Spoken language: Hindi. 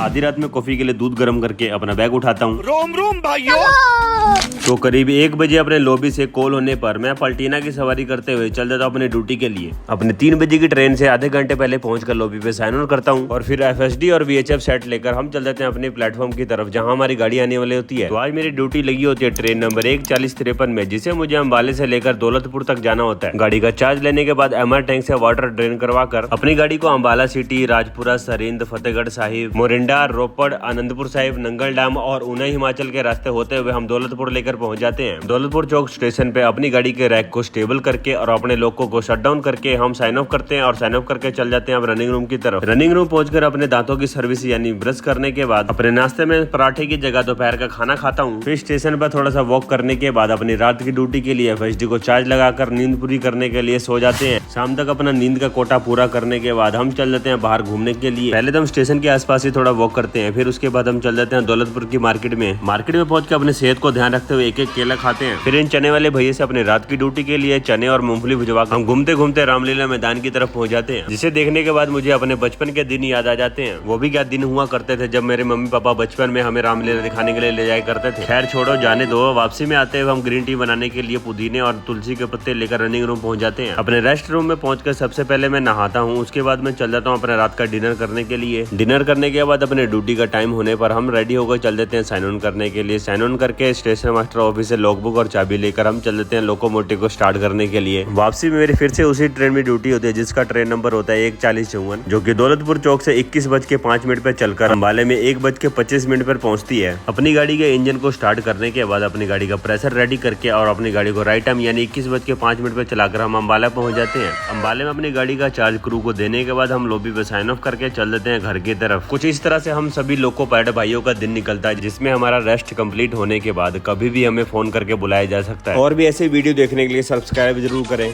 आधी रात में कॉफी के लिए दूध गर्म करके अपना बैग उठाता हूँ। रोम रोम भाइयों। तो करीब 1 बजे अपने लॉबी से कॉल होने पर मैं पलटीना की सवारी करते हुए चल जाता हूँ अपने ड्यूटी के लिए। अपने 3 बजे की ट्रेन से आधे घंटे पहले पहुंचकर लॉबी पे साइन ऑन करता हूँ और फिर FSD और VHF सेट लेकर हम चल जाते हैं अपने प्लेटफॉर्म की तरफ जहाँ हमारी गाड़ी आने वाली होती है। तो आज मेरी ड्यूटी लगी होती है ट्रेन नंबर 14053 में, जिसे मुझे अम्बाले से लेकर दौलतपुर तक जाना होता है। गाड़ी का चार्ज लेने के बाद MR टैंक से वाटर ड्रेन करवा कर अपनी गाड़ी को अम्बाला सिटी, राजपुरा, सरिंद, फतेहगढ़ साहिब, मोरिंडा, रोपड़, आनंदपुर साहिब, नंगल डैम और ऊना हिमाचल के रास्ते होते हुए हम दौलतपुर लेकर पहुंच जाते हैं। दौलतपुर चौक स्टेशन पे अपनी गाड़ी के रैक को स्टेबल करके और अपने लोको को शट डाउन करके हम साइन ऑफ करते हैं और साइन ऑफ करके चल जाते हैं अब रनिंग रूम की तरफ। रनिंग रूम पहुंचकर अपने दांतों की सर्विस यानी ब्रश करने के बाद अपने नाश्ते में पराठे की जगह दोपहर का खाना खाता हूँ। फिर स्टेशन पर थोड़ा सा वॉक करने के बाद अपनी रात की ड्यूटी के लिए FSD को चार्ज लगाकर नींद पूरी करने के लिए सो जाते हैं। शाम तक अपना नींद का कोटा पूरा करने के बाद हम चल जाते हैं बाहर घूमने के लिए। पहले तो हम स्टेशन के आसपास ही थोड़ा वॉक करते हैं, फिर उसके बाद हम चल जाते हैं दौलतपुर की मार्केट में पहुंच के अपने सेहत को ध्यान रखते हुए एक एक केला खाते हैं। फिर इन चने वाले भैया से अपने रात की ड्यूटी के लिए चने और मूंगफली भिजवा हम घूमते घूमते रामलीला मैदान की तरफ पहुंच जाते हैं, जिसे देखने के बाद मुझे अपने बचपन के दिन याद आ जाते हैं। वो भी क्या दिन हुआ करते थे जब मेरे मम्मी पापा बचपन में हमें रामलीला दिखाने के लिए ले जाया करते थे। खैर छोड़ो, जाने दो। वापसी में आते हुए हम ग्रीन टी बनाने के लिए पुदीने और तुलसी के पत्ते लेकर रनिंग रूम पहुंच जाते हैं। अपने रेस्ट रूम में पहुंचकर सबसे पहले मैं नहाता हूँ, उसके बाद मैं चल जाता हूँ अपने रात का डिनर करने के लिए। डिनर करने के बाद अपने ड्यूटी का टाइम होने पर हम रेडी होकर चल देते हैं साइन ऑन करने के लिए। साइन ऑन करके स्टेशन मास्टर ऑफिस से लॉगबुक और चाबी लेकर हम चल देते हैं लोकोमोटिव को स्टार्ट करने के लिए। वापसी में मेरी फिर से उसी ट्रेन में ड्यूटी होती है जिसका ट्रेन नंबर होता है 14054, जो कि दौलतपुर चौक से 21:05 पर चलकर अम्बाले में 1:25 पर पहुंचती है। अपनी गाड़ी के इंजन को स्टार्ट करने के बाद अपनी गाड़ी का प्रेशर रेडी करके और अपनी गाड़ी को राइट टाइम यानी 21:05 पर चलाकर हम अम्बाला पहुंच जाते हैं। अम्बाले में अपनी गाड़ी का चार्ज क्रू को देने के बाद हम लॉबी पे साइन ऑफ करके चल देते हैं घर की तरफ। कुछ इस तरह से हम सभी लोको पायलट भाइयों का दिन निकलता है, जिसमें हमारा रेस्ट कंप्लीट होने के बाद कभी भी हमें फोन करके बुलाया जा सकता है। और भी ऐसे वीडियो देखने के लिए सब्सक्राइब जरूर करें।